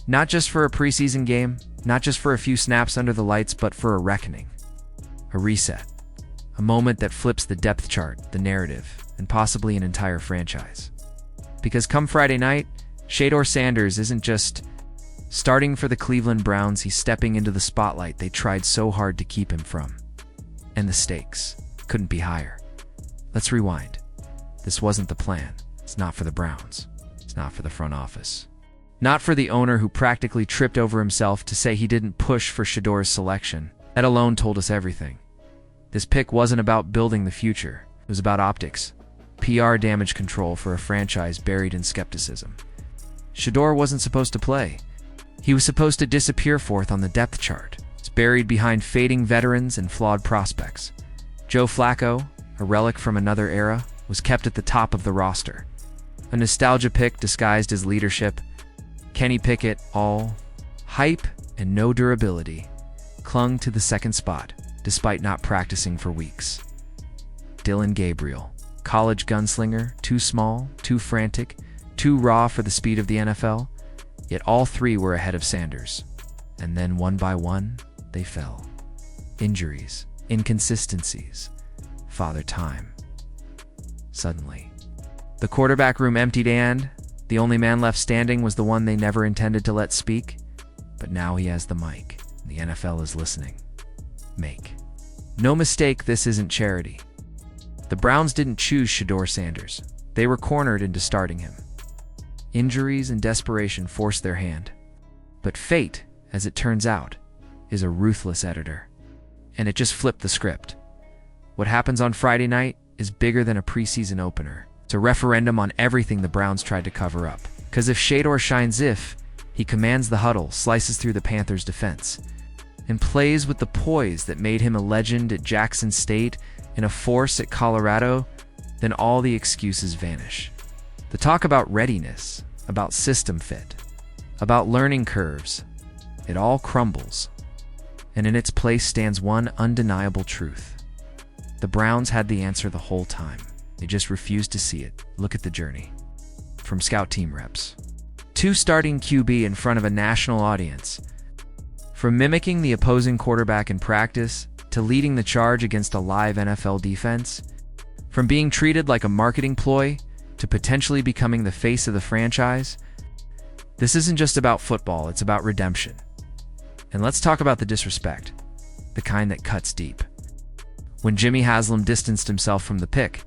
Not just for a preseason game, not just for a few snaps under the lights, but for a reckoning. A reset. A moment that flips the depth chart, the narrative, and possibly an entire franchise. Because come Friday night, Shadore Sanders isn't just starting for the Cleveland Browns, he's stepping into the spotlight they tried so hard to keep him from. And the stakes couldn't be higher. Let's rewind. This wasn't the plan. It's not for the Browns. It's not for the front office. Not for the owner who practically tripped over himself to say he didn't push for Shadore's selection. That alone told us everything. This pick wasn't about building the future. It was about optics. PR damage control for a franchise buried in skepticism. Shedeur wasn't supposed to play. He was supposed to disappear forth on the depth chart. It's buried behind fading veterans and flawed prospects. Joe Flacco, a relic from another era, was kept at the top of the roster. A nostalgia pick disguised as leadership. Kenny Pickett, all hype and no durability, clung to the second spot despite not practicing for weeks. Dylan Gabriel, college gunslinger, too small, too frantic, too raw for the speed of the NFL, yet all three were ahead of Sanders. And then one by one, they fell. Injuries, inconsistencies, father time. Suddenly, the quarterback room emptied and the only man left standing was the one they never intended to let speak. But now he has the mic. The NFL is listening. Make no mistake, this isn't charity. The Browns didn't choose Shadore Sanders. They were cornered into starting him. Injuries and desperation forced their hand. But fate, as it turns out, is a ruthless editor. And it just flipped the script. What happens on Friday night is bigger than a preseason opener. It's a referendum on everything the Browns tried to cover up. Because if Shedeur shines, he commands the huddle, slices through the Panthers' defense, and plays with the poise that made him a legend at Jackson State and a force at Colorado, then all the excuses vanish. The talk about readiness, about system fit, about learning curves, it all crumbles. And in its place stands one undeniable truth. The Browns had the answer the whole time. They just refused to see it. Look at the journey. From scout team reps to starting QB in front of a national audience. From mimicking the opposing quarterback in practice to leading the charge against a live NFL defense. From being treated like a marketing ploy to potentially becoming the face of the franchise. This isn't just about football, it's about redemption. And let's talk about the disrespect, the kind that cuts deep. When Jimmy Haslam distanced himself from the pick,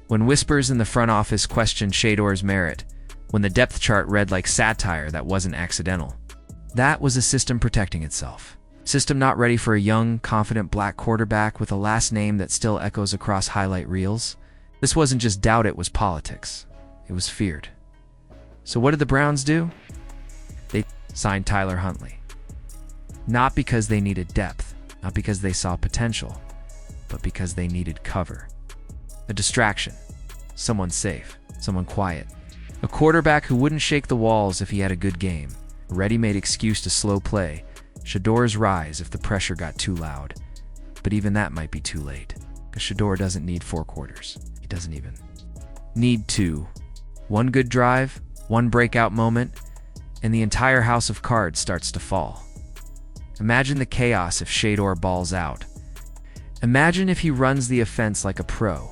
when whispers in the front office questioned Shadore's merit, when the depth chart read like satire that wasn't accidental. That was a system protecting itself. System not ready for a young, confident black quarterback with a last name that still echoes across highlight reels. This wasn't just doubt, it was politics. It was feared. So what did the Browns do? They signed Tyler Huntley. Not because they needed depth, not because they saw potential, but because they needed cover. A distraction. Someone safe. Someone quiet. A quarterback who wouldn't shake the walls if he had a good game. A ready-made excuse to slow play. Shadore's rise if the pressure got too loud. But even that might be too late. Because Shedeur doesn't need 4 quarters. He doesn't even need 2. One good drive, one breakout moment, and the entire house of cards starts to fall. Imagine the chaos if Shedeur balls out. Imagine if he runs the offense like a pro,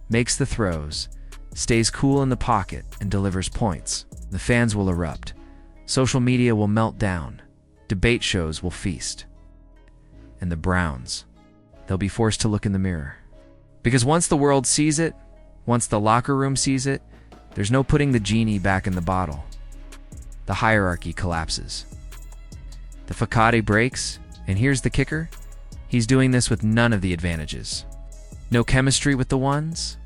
makes the throws, stays cool in the pocket, and delivers points. The fans will erupt. Social media will melt down. Debate shows will feast. And the Browns, they'll be forced to look in the mirror. Because once the world sees it, once the locker room sees it, there's no putting the genie back in the bottle. The hierarchy collapses. The facade breaks, and here's the kicker. He's doing this with none of the advantages. No chemistry with the ones,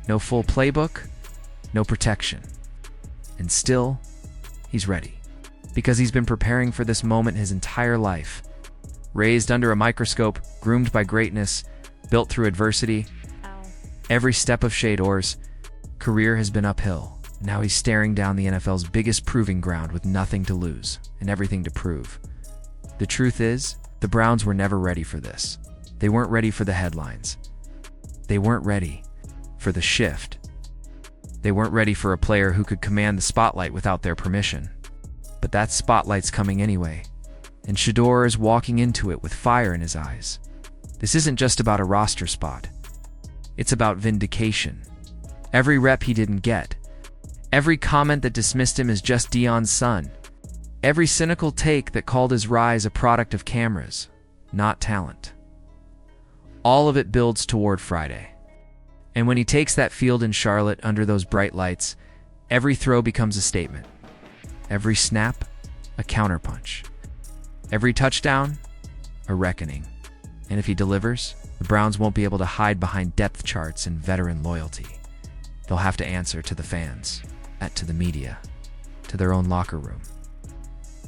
no full playbook, no protection. And still, he's ready. Because he's been preparing for this moment his entire life. Raised under a microscope, groomed by greatness, built through adversity. Every step of Shadore's career has been uphill. Now he's staring down the NFL's biggest proving ground with nothing to lose and everything to prove. The truth is, the Browns were never ready for this. They weren't ready for the headlines. They weren't ready for the shift. They weren't ready for a player who could command the spotlight without their permission. But that spotlight's coming anyway, and Shedeur is walking into it with fire in his eyes. This isn't just about a roster spot. It's about vindication. Every rep he didn't get, every comment that dismissed him as just Dion's son, every cynical take that called his rise a product of cameras, not talent. All of it builds toward Friday. And when he takes that field in Charlotte under those bright lights, every throw becomes a statement. Every snap, a counterpunch. Every touchdown, a reckoning. And if he delivers, the Browns won't be able to hide behind depth charts and veteran loyalty. They'll have to answer to the fans, to the media, to their own locker room.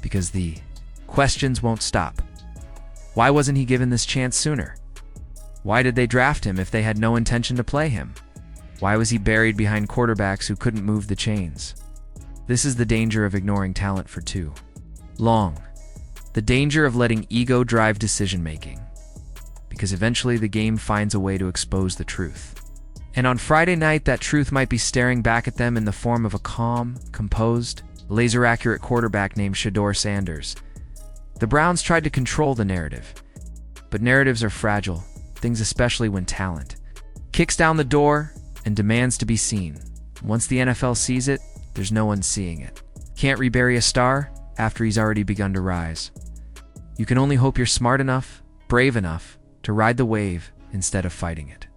Because the questions won't stop. Why wasn't he given this chance sooner? Why did they draft him if they had no intention to play him? Why was he buried behind quarterbacks who couldn't move the chains? This is the danger of ignoring talent for too long. The danger of letting ego drive decision-making. Because eventually the game finds a way to expose the truth. And on Friday night, that truth might be staring back at them in the form of a calm, composed, laser-accurate quarterback named Shadore Sanders. The Browns tried to control the narrative. But narratives are fragile, things especially when talent kicks down the door and demands to be seen. Once the NFL sees it, there's no one seeing it. Can't rebury a star after he's already begun to rise. You can only hope you're smart enough, brave enough, to ride the wave instead of fighting it.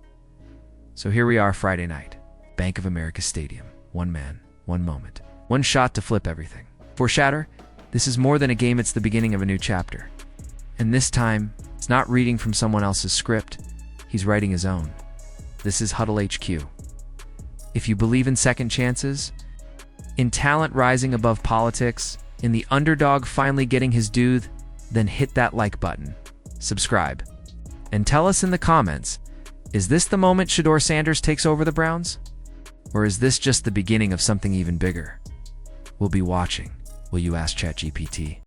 So here we are Friday night, Bank of America Stadium. One man, one moment, one shot to flip everything. For Shedeur, this is more than a game, it's the beginning of a new chapter. And this time, it's not reading from someone else's script, he's writing his own. This is Huddle HQ. If you believe in second chances, in talent rising above politics, in the underdog finally getting his due, then hit that like button, subscribe, and tell us in the comments, is this the moment Shadore Sanders takes over the Browns? Or is this just the beginning of something even bigger? We'll be watching. Will you ask ChatGPT?